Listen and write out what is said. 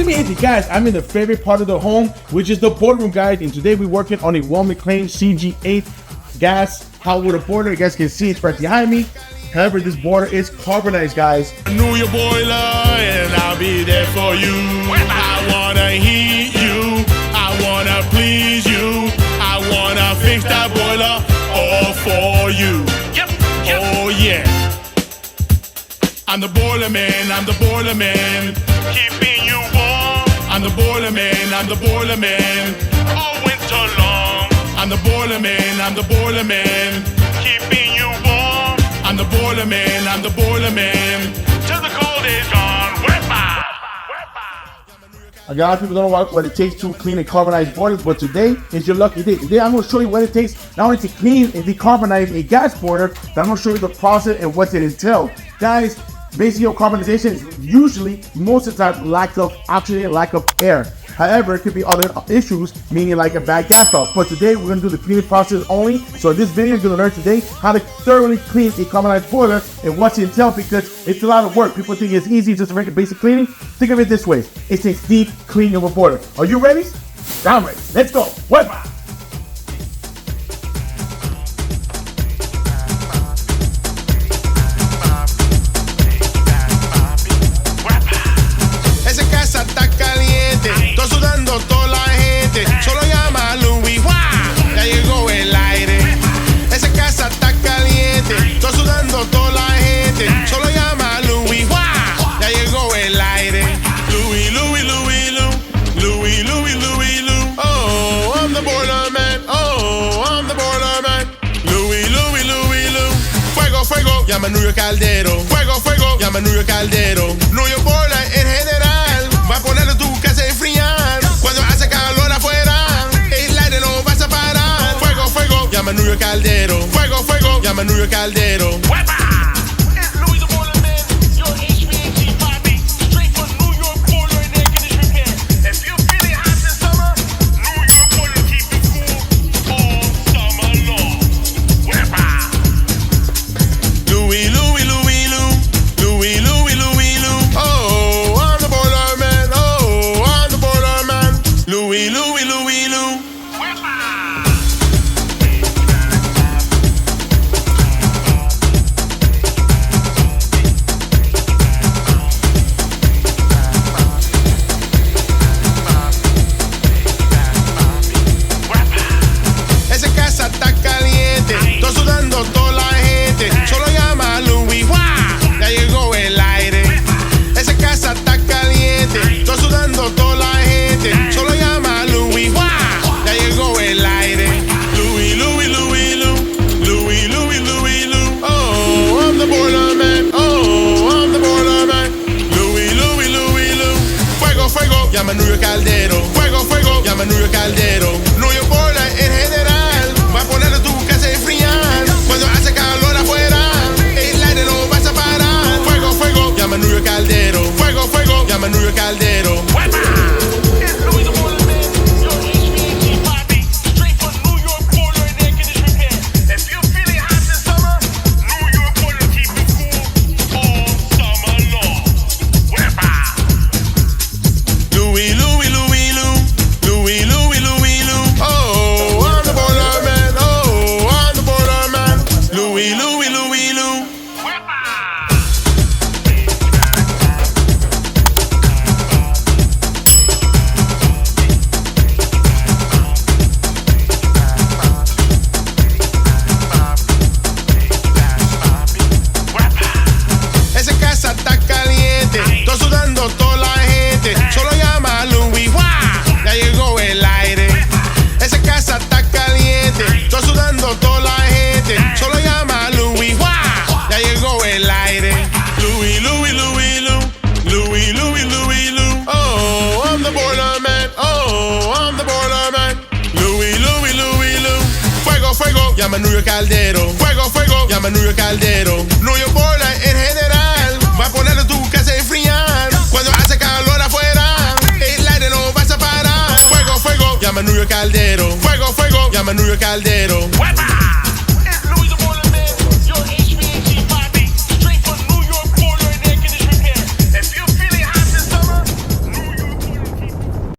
mi gente, guys, I'm in the favorite part of the home, which is the boardroom, guys. And today we're working on a Weil-McLain CG8 gas hot water boiler. You guys can see it's right behind me. However, this boiler is carbonized, guys. I knew your boiler and I'll be there for you. I wanna heat you, I wanna please you, I wanna fix that boiler all for you. Oh yeah. I'm the boiler man, I'm the boiler man, keeping you warm. I'm the boiler man, I'm the boiler man, all winter long. I'm the boiler man, I'm the boiler man, keeping you warm. I'm the boiler man, I'm the boiler man, till the cold is gone. Wepa! A lot of people don't know what it takes to clean a carbonized boiler, but today is your lucky day. Today I'm going to show you what it takes not only to clean and decarbonize a gas boiler, but I'm going to show you the process and what it entails. Guys, basically carbonization is usually, most of the time, lack of oxygen, lack of air. However, it could be other issues, meaning like a bad gas valve. But today, we're going to do the cleaning process only. So in this video, you're going to learn today how to thoroughly clean a carbonized boiler and what to entail, because it's a lot of work. People think it's easy just to make a basic cleaning. Think of it this way. It takes deep cleaning of a boiler. Are you ready? I'm ready. Let's go. Wepa! Estoy sudando toda la gente, solo llama a Louie. Ya llegó el aire. Esa casa está caliente. Estoy sudando toda la gente, solo llama a Louie. Ya llegó el aire. Louie, Louie, Louie, Louie, Louie, Louie, Louie. Oh, I'm the boiler man. Oh, I'm the boiler man. Louie, Louie, Louie, Louie. Fuego, fuego, llama a New York Caldero. Fuego, fuego, llama a New York Caldero. New York boiler en general va a poner tu casa a enfriar. Cuando hace calor afuera, el aire no vas a parar. Fuego, fuego, llama a New York Caldero. Fuego, fuego, llama a New York Caldero. It's Louie the Boiler Man, your HVAC Bobby, straight from New York Boiler and Air Conditioning Repair. If you're feeling hot this summer, New York Boiler keep you cool all summer long. Louie, Louie, Louie, Louie, Louie, Louie, Louie, Louie. Oh, I'm the boiler man. Oh, I'm the boiler man. Louie, Louie, Louie, Louie. Esa casa está caliente, estoy sudando toda la gente, solo llama a Louie. Ya llegó el aire. Esa casa está caliente, estoy sudando toda la gente, solo llama a Louie. Ya llegó el aire. Louie, Louie, Louie, Louie, Louie, Louie, Louie, Louie. Oh, I'm the boiler man. Oh, I'm the boiler man. Louie, Louie, Louie, Louie. Fuego, fuego, llama a New York Caldero. Fuego, fuego, llama a New York Caldero. New York boiler en general va a poner tu casa a enfriar. Cuando hace calor afuera, el aire no vas a parar. Fuego, fuego, llama a New York Caldero. Fuego, fuego, llama a New York Caldero. It's Louie the Boiler Man, your HVAC Bobby, straight from New York Boiler and Air Conditioning Repair. If you're feeling hot this summer, New York Boiler keep you cool all summer long. Louie, Louie, Louie, Louie, Louie, Louie, Louie. Oh, I'm the boiler man. Oh, I'm the boiler man. Louie, Louie, Louie, Louie. Esa casa está caliente, estoy sudando toda la gente, solo llama a Louie. Ya llegó el aire. Esa casa está caliente, estoy sudando toda la gente, solo llama a Louie. Ya llegó el aire. Louie, Louie, Louie, Louie, Louie, Louie, Louie. Oh, I'm the boiler man. Oh, I'm the boiler man. Louie, Louie, Louie, Louie. Fuego, fuego, llama a New York Caldero. Fuego, fuego, llama a New York Caldero. New York boiler en general va a poner tu casa a enfriar. Cuando hace calor afuera, el aire no vas a parar. Fuego, fuego, llama a New York Caldero. Fuego, fuego, llama a New York Caldero.